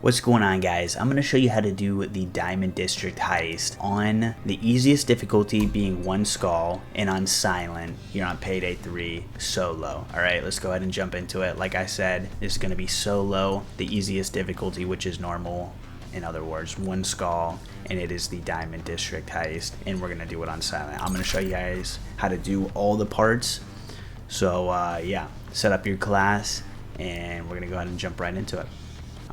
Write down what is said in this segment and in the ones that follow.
What's going on, guys? I'm going to show you how to do the Diamond District heist on the easiest difficulty being 1 skull, and on silent you're on Payday 3 solo. Alright, let's go ahead and jump into it. Like I said, this is going to be solo, the easiest difficulty, which is normal. In other words, 1 skull, and it is the Diamond District heist, and we're going to do it on silent. I'm going to show you guys how to do all the parts. So yeah, set up your class and we're going to go ahead and jump right into it.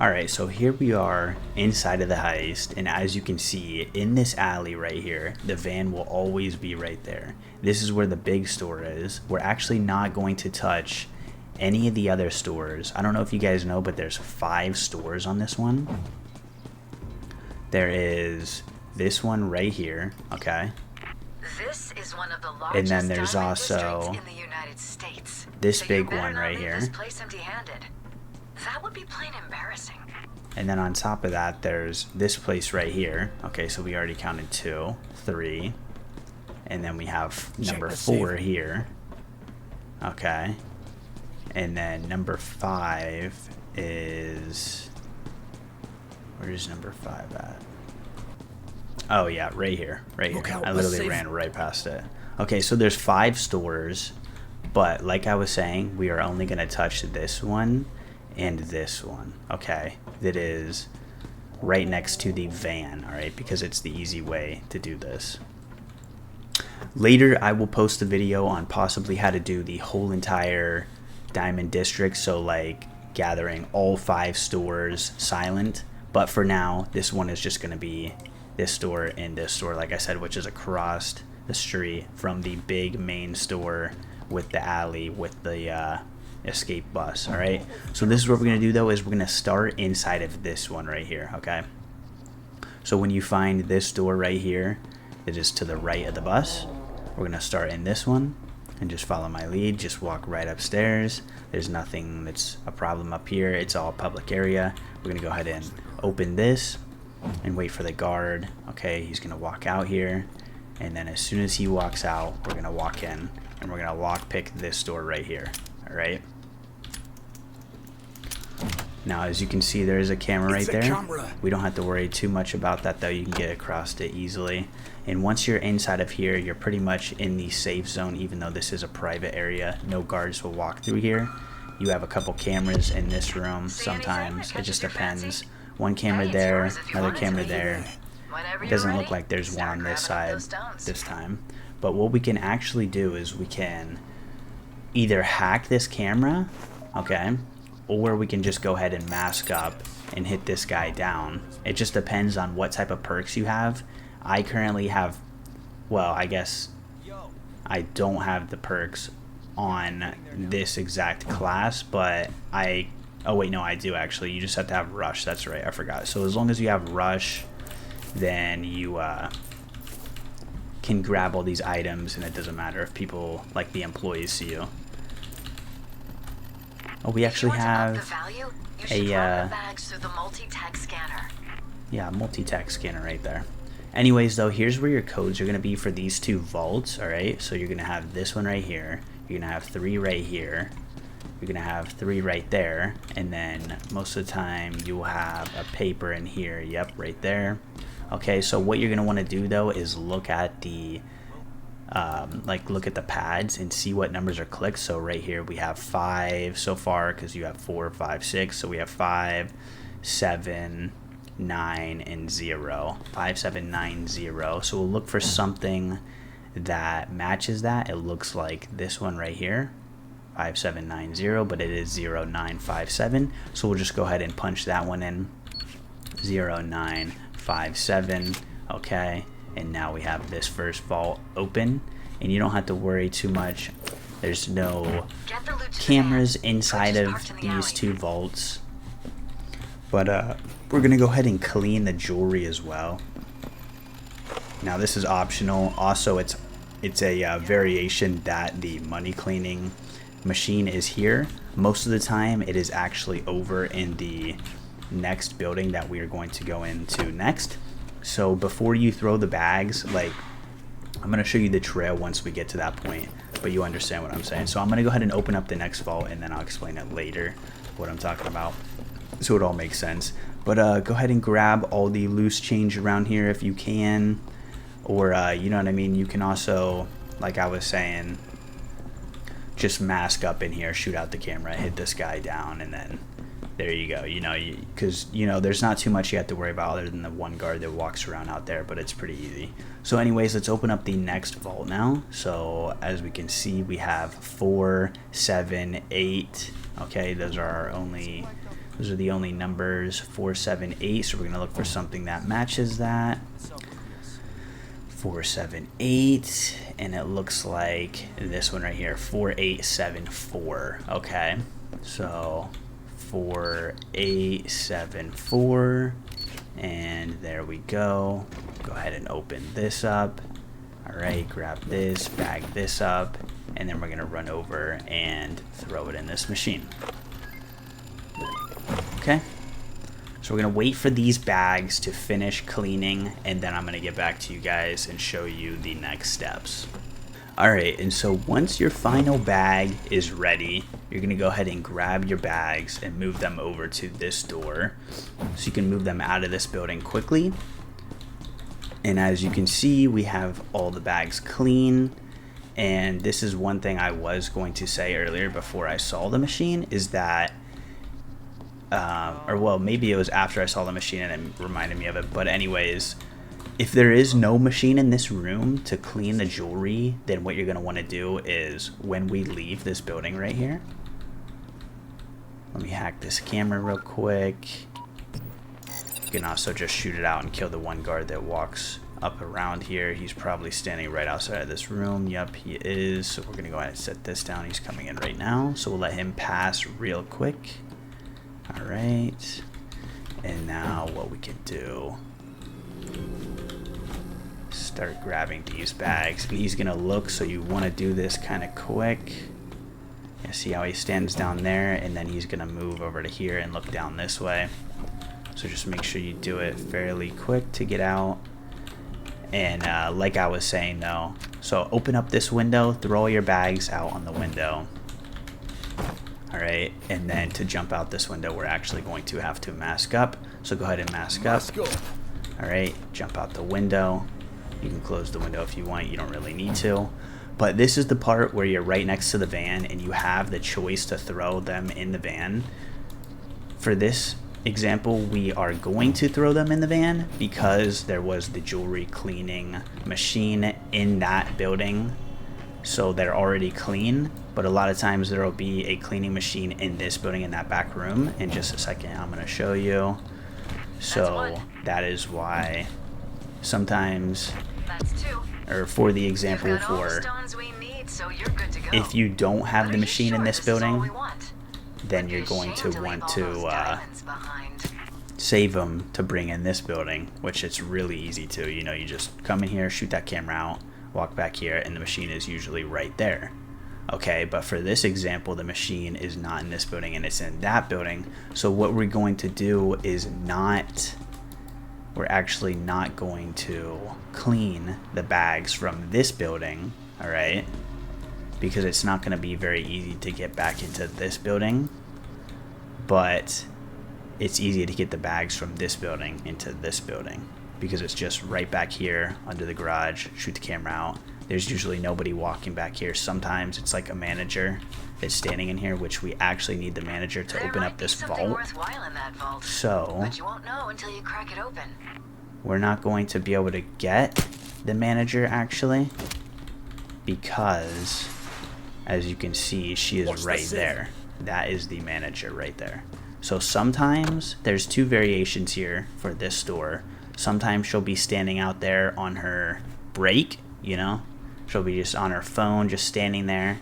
Alright, so here we are inside of the heist, and as you can see, in this alley right here, the van will always be right there. This is where the big store is. We're actually not going to touch any of the other stores. I don't know if you guys know, but there's 5 stores on this one. There is this one right here, okay? This is one of the largest and then there's also in the United States. this so big one right here. This place empty-handed. That would be plain embarrassing. And then on top of that, there's this place right here. Okay, so we already counted 2, 3, and then we have number 4 here. Okay, and then number 5 is, where's number 5 at? Oh yeah, right here, right here. I literally ran right past it. Okay, so there's 5 stores, but like I was saying, we are only gonna touch this one and this one, okay, that is right next to the van, alright, because it's the easy way to do this. Later I will post a video on possibly how to do the whole entire Diamond District, so like gathering all 5 stores silent, but for now this one is just going to be this store and this store, like I said, which is across the street from the big main store with the alley with the escape bus. All right, so this is what we're gonna do though, is we're gonna start inside of this one right here. Okay, so when you find this door right here that is to the right of the bus, we're gonna start in this one and just follow my lead. Just walk right upstairs. There's nothing that's a problem up here. It's all public area. We're gonna go ahead and open this and wait for the guard. Okay, he's gonna walk out here, and then as soon as he walks out, we're gonna walk in and we're gonna lock pick this door right here. Alright, now as you can see, there is a camera right there. We don't have to worry too much about that though. You can get across it easily, and once you're inside of here, you're pretty much in the safe zone. Even though this is a private area, no guards will walk through here. You have a couple cameras in this room. Sometimes it just depends. One camera there, another camera there. It doesn't look like there's one on this side this time, but what we can actually do is we can either hack this camera, okay, or we can just go ahead and mask up and hit this guy down. It just depends on what type of perks you have. I currently have, well, I guess I don't have the perks on this exact class, but oh wait, no, I do actually. You just have to have rush. That's right, I forgot. So as long as you have rush, then you can grab all these items, and it doesn't matter if people, like the employees, see you. Oh, we actually have a multi-tech scanner right there. Anyways though, here's where your codes are going to be for these 2 vaults. Alright, so you're going to have this one right here, you're going to have 3 right here, you're going to have 3 right there, and then most of the time you'll have a paper in here. Yep, right there. Okay, so what you're going to want to do though is look at the look at the pads and see what numbers are clicked. So right here we have 5 so far, because you have 4, 5, 6, so we have 5, 7, 9, and 0. 5, 7, 9, 0. So we'll look for something that matches that. It looks like this one right here, 5790, but it is 0957, so we'll just go ahead and punch that one in, 0957. Okay, and now we have this first vault open, and you don't have to worry too much. There's no cameras inside of these 2 vaults, but we're gonna go ahead and clean the jewelry as well. Now this is optional. Also, it's a variation that the money cleaning machine is here. Most of the time it is actually over in the next building that we are going to go into next. So before you throw the bags, like, I'm going to show you the trail once we get to that point, but you understand what I'm saying. So I'm going to go ahead and open up the next vault, and then I'll explain it later what I'm talking about. So it all makes sense. But go ahead and grab all the loose change around here if you can. Or, you know what I mean? You can also, like I was saying, just mask up in here, shoot out the camera, hit this guy down, and then there you go. You know, because, you know, there's not too much you have to worry about other than the one guard that walks around out there, but it's pretty easy. So anyways, let's open up the next vault now. So as we can see, we have 4, 7, 8. Okay, those are the only numbers, 4, 7, 8. So we're gonna look for something that matches that. 4, 7, 8, and it looks like this one right here, 4, 8, 7, 4. Okay, so 4, 8, 7, 4, and there we go. Go ahead and open this up. All right, grab this, bag this up, and then we're gonna run over and throw it in this machine. Okay. So we're going to wait for these bags to finish cleaning, and then I'm going to get back to you guys and show you the next steps. Alright, and so once your final bag is ready, you're going to go ahead and grab your bags and move them over to this door. So you can move them out of this building quickly. And as you can see, we have all the bags clean. And this is one thing I was going to say earlier before I saw the machine, is that or well, maybe it was after I saw the machine and it reminded me of it, but anyways, if there is no machine in this room to clean the jewelry, then what you're going to want to do is when we leave this building right here, let me hack this camera real quick. You can also just shoot it out and kill the one guard that walks up around here. He's probably standing right outside of this room. Yep, he is. So we're going to go ahead and set this down. He's coming in right now, so we'll let him pass real quick. Alright, and now what we can do, start grabbing these bags, and he's gonna look, so you want to do this kind of quick. You see how he stands down there, and then he's gonna move over to here and look down this way. So just make sure you do it fairly quick to get out. And like I was saying though, so open up this window, throw all your bags out on the window. Alright, and then to jump out this window, we're actually going to have to mask up. So go ahead and mask up. Alright, jump out the window. You can close the window if you want, you don't really need to. But this is the part where you're right next to the van and you have the choice to throw them in the van. For this example, we are going to throw them in the van because there was the jewelry cleaning machine in that building. So they're already clean, but a lot of times there will be a cleaning machine in this building in that back room. In just a second, I'm going to show you. So that is why sometimes, or for the example, for if you don't have the machine in this building, then you're going to want to save them to bring in this building, which it's really easy to. You know, you just come in here, shoot that camera out, walk back here, and the machine is usually right there. Okay, but for this example, the machine is not in this building and it's in that building. So what we're going to do is we're actually not going to clean the bags from this building, all right? Because it's not going to be very easy to get back into this building, but it's easy to get the bags from this building into this building, because it's just right back here under the garage. Shoot the camera out. There's usually nobody walking back here. Sometimes it's like a manager that's standing in here, which we actually need the manager to open up this vault. So but you won't know until you crack it open. We're not going to be able to get the manager actually, because as you can see, she is right there. That is the manager right there. So sometimes there's two variations here for this store. Sometimes she'll be standing out there on her break, you know, she'll be just on her phone, just standing there,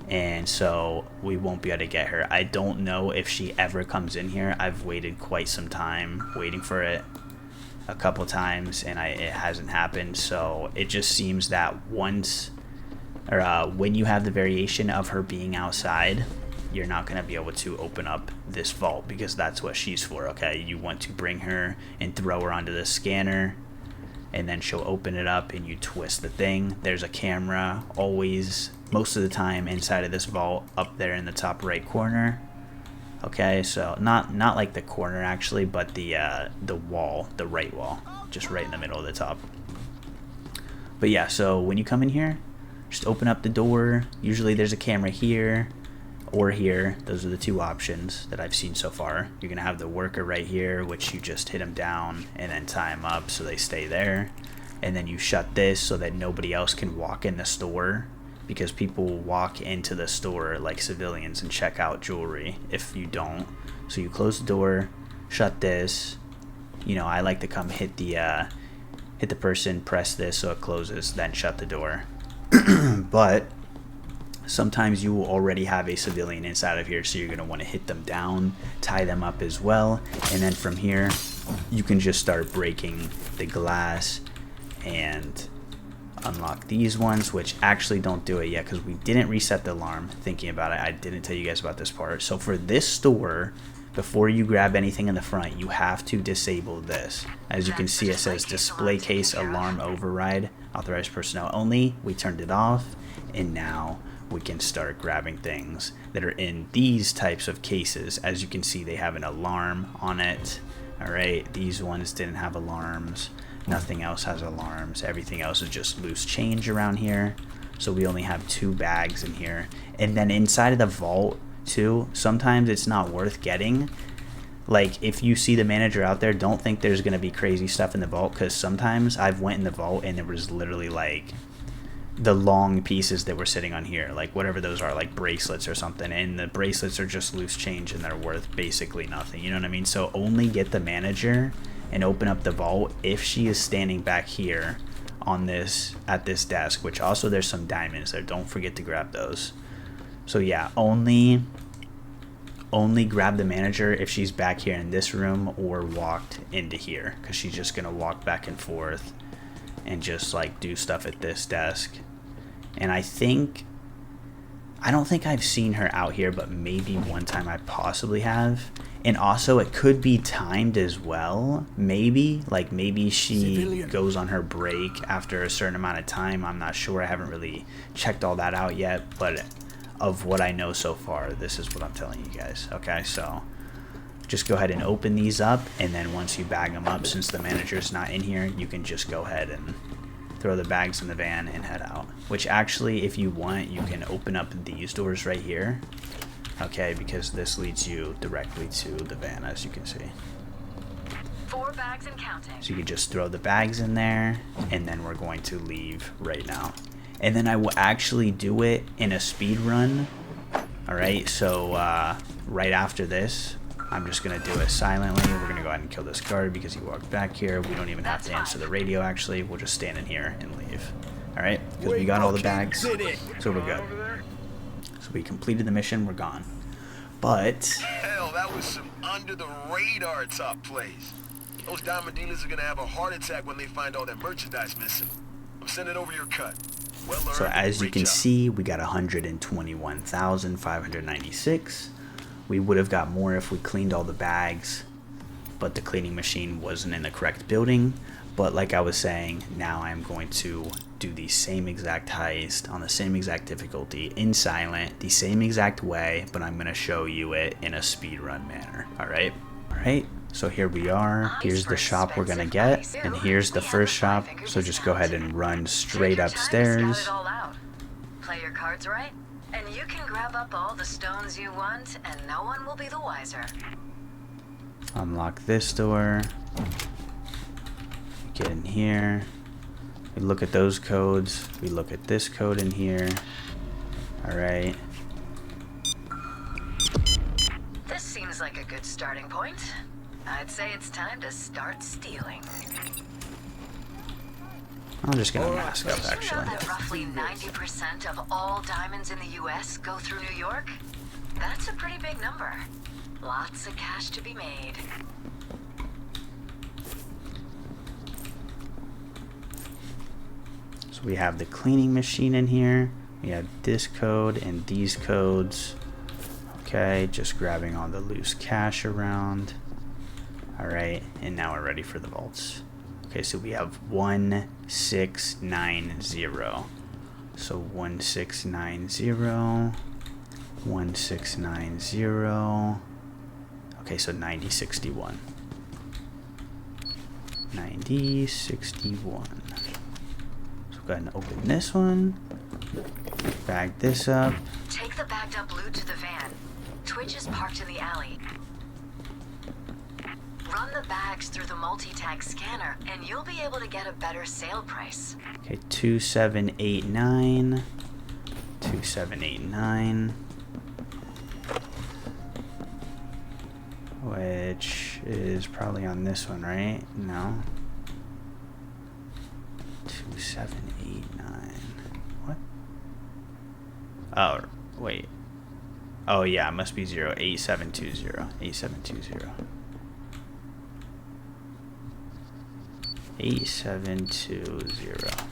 and so we won't be able to get her. I don't know if she ever comes in here. I've waited quite some time waiting for it a couple times, and it hasn't happened. So it just seems that once, or when you have the variation of her being outside, you're not going to be able to open up this vault, because that's what she's for. Okay, you want to bring her and throw her onto the scanner, and then she'll open it up and you twist the thing. There's a camera always, most of the time, inside of this vault up there in the top right corner. Okay, so not like the corner actually, but the wall, the right wall, just right in the middle of the top. But yeah, so when you come in here, just open up the door. Usually there's a camera here or here. Those are the two options that I've seen so far. You're gonna have the worker right here, which you just hit them down and then tie them up so they stay there. And then you shut this so that nobody else can walk in the store, because people will walk into the store like civilians and check out jewelry if you don't. So you close the door, shut this. You know, I like to come hit the person, press this so it closes, then shut the door. But sometimes you will already have a civilian inside of here, so you're going to want to hit them down, tie them up as well, and then from here you can just start breaking the glass and unlock these ones, which actually don't do it yet because we didn't reset the alarm. Thinking about it, I didn't tell you guys about this part. So for this store, before you grab anything in the front, you have to disable this. As you can see, it says display case alarm override, authorized personnel only. We turned it off, and now we can start grabbing things that are in these types of cases. As you can see, they have an alarm on it. All right, these ones didn't have alarms. Nothing else has alarms. Everything else is just loose change around here. So we only have 2 bags in here. And then inside of the vault too, sometimes it's not worth getting. Like, if you see the manager out there, don't think there's gonna be crazy stuff in the vault, because sometimes I've went in the vault and there was literally like the long pieces that were sitting on here, like whatever those are, like bracelets or something, and the bracelets are just loose change and they're worth basically nothing, you know what I mean? So only get the manager and open up the vault if she is standing back here on this, at this desk, which also there's some diamonds there, don't forget to grab those. So yeah, only grab the manager if she's back here in this room or walked into here, because she's just gonna walk back and forth and just like do stuff at this desk. And I don't think I've seen her out here, but maybe one time I possibly have. And also it could be timed as well. Maybe she goes on her break after a certain amount of time. I'm not sure. I haven't really checked all that out yet, but of what I know so far, this is what I'm telling you guys. Okay, so just go ahead and open these up, and then once you bag them up, since the manager's not in here, you can just go ahead and throw the bags in the van and head out. Which actually, if you want, you can open up these doors right here. Okay, because this leads you directly to the van, as you can see. 4 bags and counting. So you can just throw the bags in there, and then we're going to leave right now. And then I will actually do it in a speed run. Alright, so right after this, I'm just going to do it silently. We're going to go ahead and kill this guard because he walked back here. We don't even have to answer the radio, actually. We'll just stand in here and leave. Alright, because we got all the bags, so we're good. So we completed the mission, we're gone. But hell, that was some under-the-radar top plays. Those diamond dealers are going to have a heart attack when they find all that merchandise missing. I'm sending over your cut. Well earned, so as you can job. see, we got 121,596. We would have got more if we cleaned all the bags, but the cleaning machine wasn't in the correct building. But like I was saying, now I'm going to do the same exact heist on the same exact difficulty in silent, the same exact way, but I'm going to show you it in a speedrun manner. Alright? Alright, so here we are. Here's the shop we're going to get, and here's the first shop. So just go ahead and run straight upstairs. Play your cards right, and you can grab up all the stones you want, and no one will be the wiser. Unlock this door. Get in here. We look at those codes. We look at this code in here. Alright. This seems like a good starting point. I'd say it's time to start stealing. I'm just gonna mask up, Did you know actually. that roughly 90% of all diamonds in the US go through New York? That's a pretty big number. Lots of cash to be made. So we have the cleaning machine in here. We have this code and these codes. Okay, just grabbing all the loose cash around. Alright, and now we're ready for the vaults. Okay, so we have 1690. So 1690, 1690, Okay, so 9061. 9061. So go ahead and open this one. Bag this up. Take the bagged up loot to the van. Twitch is parked in the alley. Run the bags through the multi-tag scanner, and you'll be able to get a better sale price. Okay, 2789. 2789. Which is probably on this one, right? No. 2789. What? Oh, wait. Oh, yeah, it must be 8720. 8720. 8720.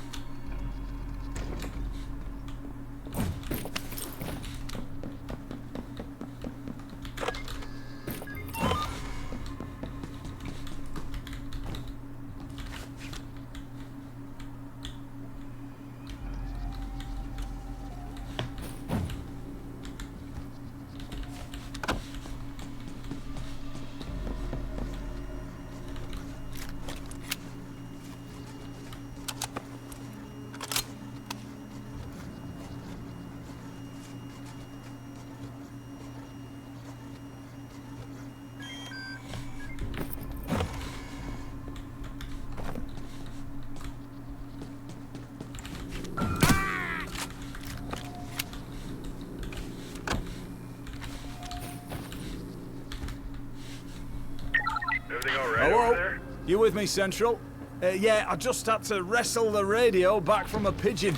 Everything all right over there? You with me, Central? Yeah, I just had to wrestle the radio back from a pigeon.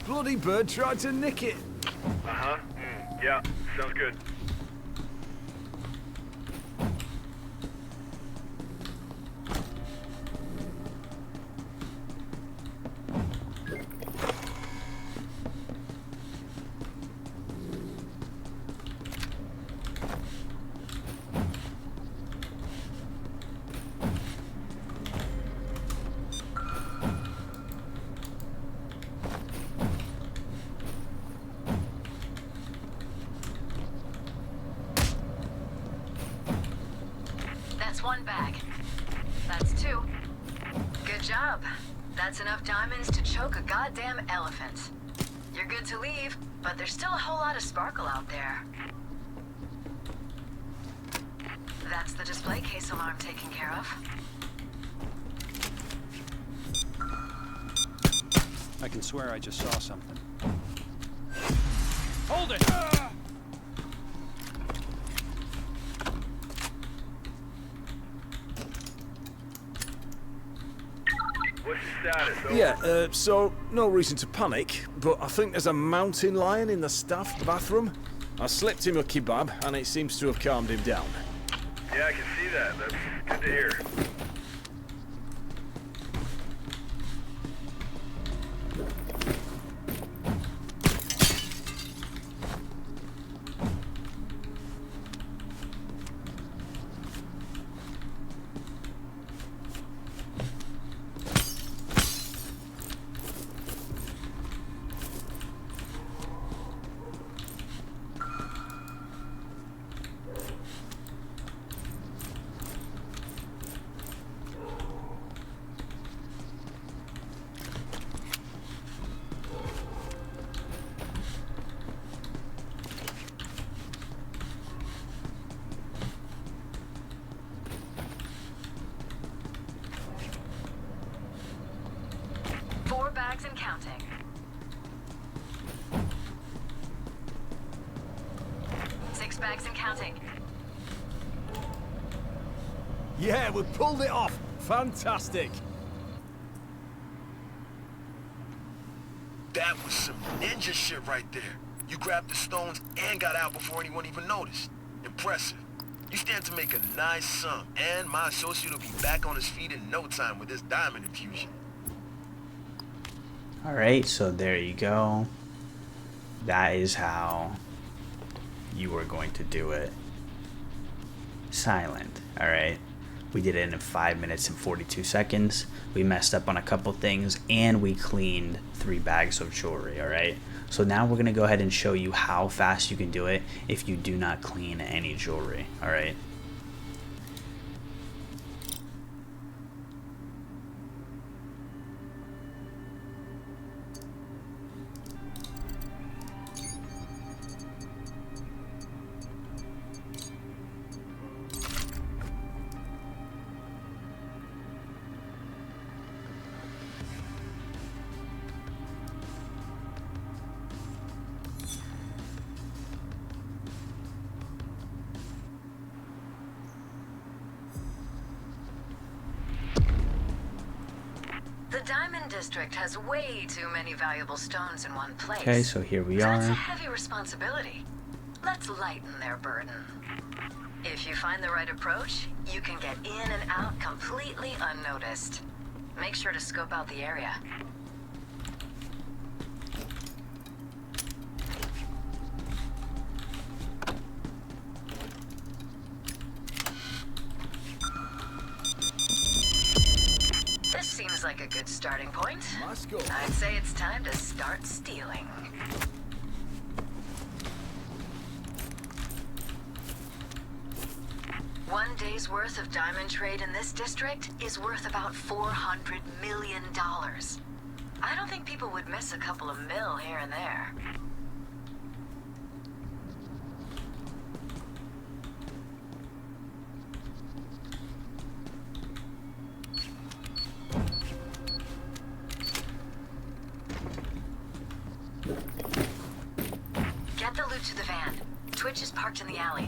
Bloody bird tried to nick it. Uh-huh. Yeah, sounds good. That's one bag. That's two. Good job. That's enough diamonds to choke a goddamn elephant. You're good to leave, but there's still a whole lot of sparkle out there. That's the display case alarm taken care of. I can swear I just saw something. Hold it! What's your status? Over? Yeah, so no reason to panic, but I think there's a mountain lion in the staff bathroom. I slipped him a kebab, and it seems to have calmed him down. Yeah, I can see that. That's good to hear. Four bags and counting. Six bags and counting. Yeah, we pulled it off. Fantastic. That was some ninja shit right there. You grabbed the stones and got out before anyone even noticed. Impressive. You stand to make a nice sum, and my associate will be back on his feet in no time with this diamond infusion. Alright, so there you go. That is how you were going to do it. Silent, alright? We did it in 5 minutes and 42 seconds. We messed up on a couple things, and we cleaned 3 bags of jewelry, alright? So now we're going to go ahead and show you how fast you can do it if you do not clean any jewelry, alright? Diamond District has way too many valuable stones in one place. Okay, so here we That's a are. heavy responsibility. Let's lighten their burden. If you find the right approach, you can get in and out completely unnoticed. Make sure to scope out the area. This seems like a good starting point. Let's go. I'd say it's time to start stealing. One day's worth of diamond trade in this district is worth about $400 million. I don't think people would miss a couple of mil here and there. Get the loot to the van. Twitch is parked in the alley.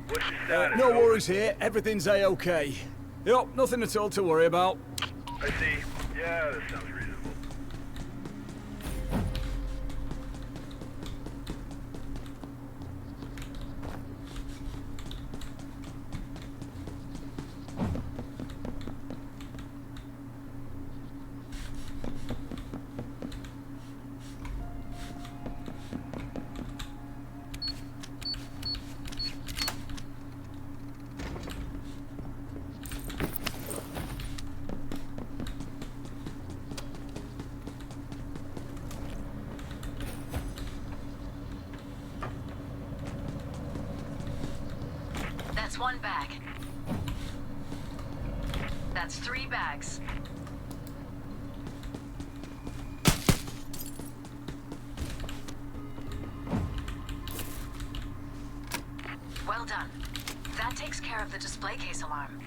What's your status? No over? worries here. Everything's A-okay. Yup, nothing at all to worry about. I see. Yeah, that sounds reasonable. That's one bag. That's 3 bags. Well done. That takes care of the display case alarm.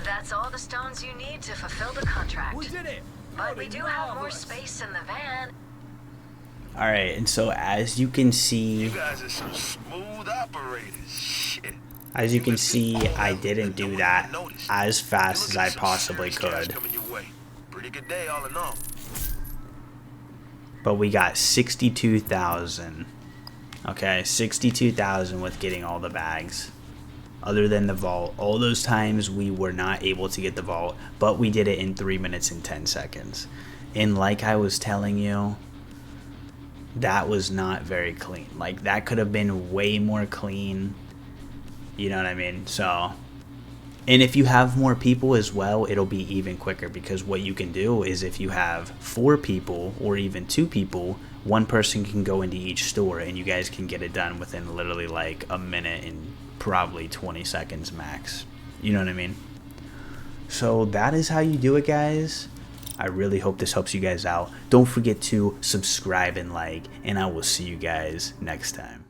That's all the stones you need to fulfill the contract. We did it! But we do have more space in the van. Alright, and so as you can see, You guys are some smooth operators. Shit. as you can see, I didn't do that as fast as I possibly could. Coming your way. Pretty good day all in all. But we got 62,000. Okay, 62,000 with getting all the bags. Other than the vault, all those times we were not able to get the vault, but we did it in 3 minutes and 10 seconds. And like I was telling you, that was not very clean. Like, that could have been way more clean. You know what I mean? So, and if you have more people as well, it'll be even quicker, because what you can do is if you have 4 people or even 2 people, one person can go into each store and you guys can get it done within literally like a minute and probably 20 seconds max. You know what I mean? So that is how you do it, guys. I really hope this helps you guys out. Don't forget to subscribe and like, and I will see you guys next time.